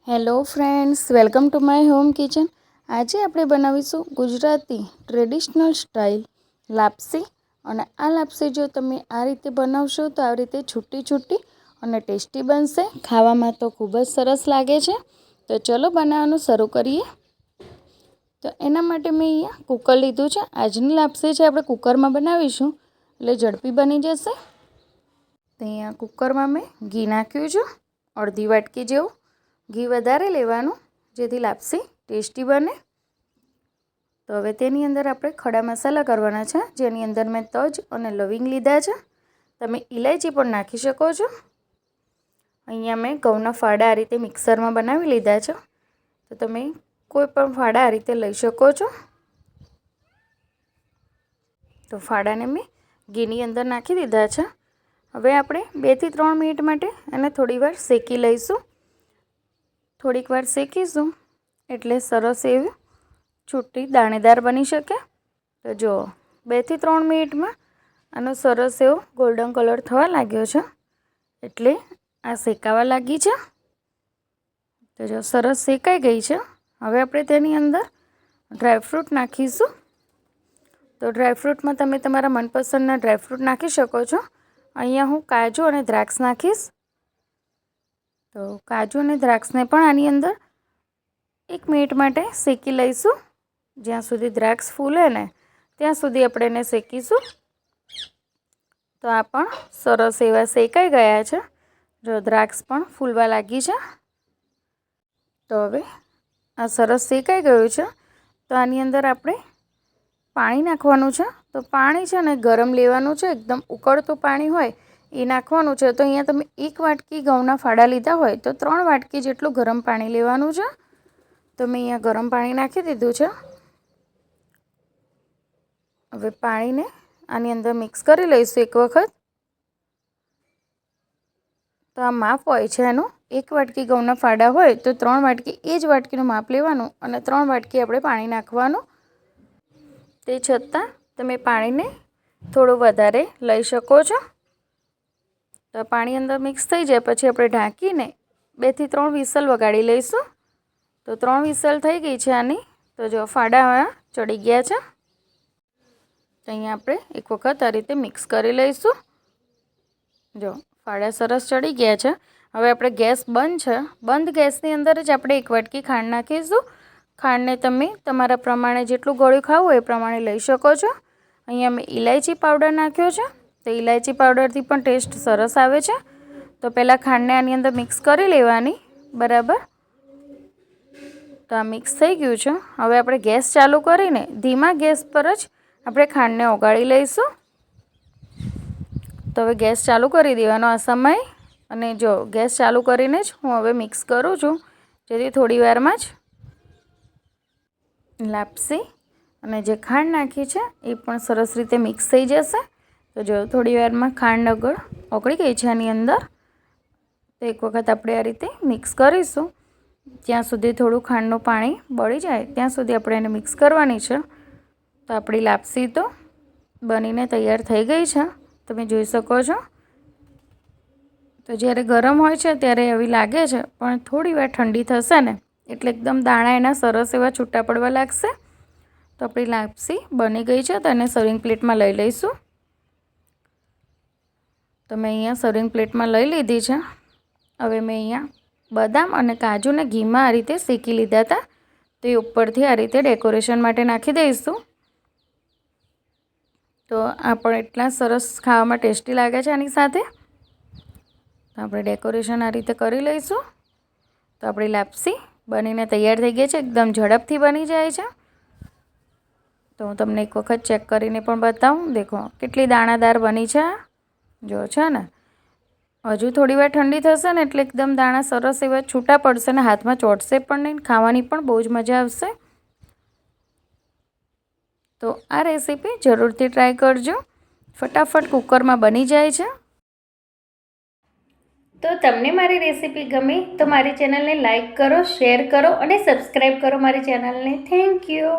Hello friends, welcome to my home kitchen. આજે આપણે બનાવીશું ગુજરાતી ટ્રેડિશનલ સ્ટાઇલ લાપસી. અને આ લાપસી જો તમે આ રીતે બનાવશો તો આ રીતે છૂટી છૂટી અને ટેસ્ટી બનશે. ખાવામાં તો ખૂબ જ સરસ લાગે છે. તો ચલો બનાવવાનું શરૂ કરીએ. તો એના માટે મેં અહીંયા કુકર લીધું છે. આજની લાપસી છે આપણે કુકરમાં બનાવીશું એટલે ઝડપી બની જશે. તો અહીંયા કુકરમાં મેં ઘી નાખ્યું છે, અડધી વાટકી જેવું. ઘી વધારે લેવાનું જેથી લાપસી ટેસ્ટી બને. તો હવે તેની અંદર આપણે ખડા મસાલા કરવાના છે, જેની અંદર મેં તજ અને લવિંગ લીધા છે. તમે ઇલાયચી પણ નાખી શકો છો. અહીંયા મેં ઘઉંના ફાડા આ રીતે મિક્સરમાં બનાવી લીધા છે. તો તમે કોઈ પણ ફાડા આ રીતે લઈ શકો છો. તો ફાડાને મેં ઘીની અંદર નાખી દીધા છે. હવે આપણે 2 થી 3 મિનિટ માટે એને થોડીવાર શેકી લઈશું. થોડીક વાર શેકીશું એટલે સરસ એવી છૂટી દાણેદાર બની શકે. તો જો 2 થી 3 મિનિટમાં આનો સરસ એવો ગોલ્ડન કલર થવા લાગ્યો છે એટલે આ શેકાવા લાગી છે. તો જો સરસ શેકાઈ ગઈ છે. હવે આપણે તેની અંદર ડ્રાયફ્રૂટ નાખીશું. તો ડ્રાયફ્રૂટમાં તમે તમારા મનપસંદના ડ્રાયફ્રૂટ નાખી શકો છો. અહીંયા હું કાજુ અને દ્રાક્ષ નાખીશ. તો કાજુ અને દ્રાક્ષને પણ આની અંદર 1 મિનિટ માટે શેકી લઈશું. જ્યાં સુધી દ્રાક્ષ ફૂલે ને ત્યાં સુધી આપણે એને શેકીશું. તો આ પણ સરસ એવા શેકાઈ ગયા છે. જો દ્રાક્ષ પણ ફૂલવા લાગી છે. તો હવે આ સરસ શેકાઈ ગયું છે. તો આની અંદર આપણે પાણી નાખવાનું છે. તો પાણી છે ને ગરમ લેવાનું છે, એકદમ ઉકળતું પાણી હોય એ નાખવાનું છે. તો અહીંયા તમે 1 વાટકી ઘઉંના ફાડા લીધા હોય તો 3 વાટકી જેટલું ગરમ પાણી લેવાનું છે. તો મેં અહીંયા ગરમ પાણી નાખી દીધું છે. હવે પાણીને આની અંદર મિક્સ કરી લઈશું એક વખત. તો આ માપ હોય છે એનું, 1 વાટકી ઘઉંના ફાડા હોય તો 3 વાટકી એ જ વાટકીનું માપ લેવાનું અને 3 વાટકી આપણે પાણી નાખવાનું. તે છતાં તમે પાણીને થોડું વધારે લઈ શકો છો. તો પાણી અંદર મિક્સ થઈ જાય પછી આપણે ઢાંકીને 2 થી 3 વિસલ વગાડી લઈશું. તો 3 વિસલ થઈ ગઈ છે આની. તો જો ફાડા ચડી ગયા છે. તો અહીંયા આપણે એક વખત આ રીતે મિક્સ કરી લઈશું. જો ફાડા સરસ ચડી ગયા છે. હવે આપણે ગેસ બંધ છે. બંધ ગેસની અંદર જ આપણે 1 વાટકી ખાંડ નાખીશું. ખાંડને તમે તમારા પ્રમાણે જેટલું ગળ્યું ખાવું એ પ્રમાણે લઈ શકો છો. અહીંયા મેં ઇલાયચી પાવડર નાખ્યો છે. તો ઇલાયચી પાવડરથી પણ ટેસ્ટ સરસ આવે છે. તો પહેલાં ખાંડને આની અંદર મિક્સ કરી લેવાની બરાબર. તો આ મિક્સ થઈ ગયું છે. હવે આપણે ગેસ ચાલુ કરીને ધીમા ગેસ પર જ આપણે ખાંડને ઓગાળી લઈશું. તો હવે ગેસ ચાલુ કરી દેવાનો આ સમય. અને જો ગેસ ચાલુ કરીને જ હું હવે મિક્સ કરું છું, જેથી થોડી વારમાં જ લાપસી અને જે ખાંડ નાખી છે એ પણ સરસ રીતે મિક્સ થઈ જશે. તો જો થોડી વારમાં ખાંડ ઓગળી ગઈ છે આની અંદર. તો એક વખત આપણે આ રીતે મિક્સ કરીશું. જ્યાં સુધી થોડું ખાંડનું પાણી બળી જાય ત્યાં સુધી આપણે એને મિક્સ કરવાની છે. તો આપણી લાપસી તો બનીને તૈયાર થઈ ગઈ છે, તમે જોઈ શકો છો. તો જ્યારે ગરમ હોય છે ત્યારે એવી લાગે છે, પણ થોડી વાર ઠંડી થશે ને એટલે એકદમ દાણા એના સરસ એવા છૂટા પડવા લાગશે. તો આપણી લાપસી બની ગઈ છે. તો એને સર્વિંગ પ્લેટમાં લઈ લઈશું. તો મેં અહીંયા સર્વિંગ પ્લેટમાં લઈ લીધી છે. હવે મેં અહીંયા બદામ અને કાજુને ઘીમાં આ રીતે શેકી લીધા હતા. તો એ ઉપરથી આ રીતે ડેકોરેશન માટે નાખી દઈશું. તો આ પણ એટલા સરસ ખાવામાં ટેસ્ટી લાગે છે આની સાથે. તો આપણે ડેકોરેશન આ રીતે કરી લઈશું. તો આપણી લાપસી બનીને તૈયાર થઈ ગઈ છે. એકદમ ઝડપથી બની જાય છે. તો હું તમને એક વખત ચેક કરીને પણ બતાવું. દેખો કેટલી દાણાદાર બની છે. જો છે ને, હજુ થોડી વાર ઠંડી થશે ને એટલે એકદમ દાણા સરસ એવા છૂટા પડશે ને હાથમાં ચોંટશે પણ નહીં. ખાવાની પણ બહુ જ મજા આવશે. તો આ રેસીપી જરૂરથી ટ્રાય કરજો. ફટાફટ કુકરમાં બની જાય છે. તો તમને મારી રેસીપી ગમી તો મારી ચેનલને લાઈક કરો, શેર કરો અને સબસ્ક્રાઈબ કરો મારી ચેનલને. Thank you.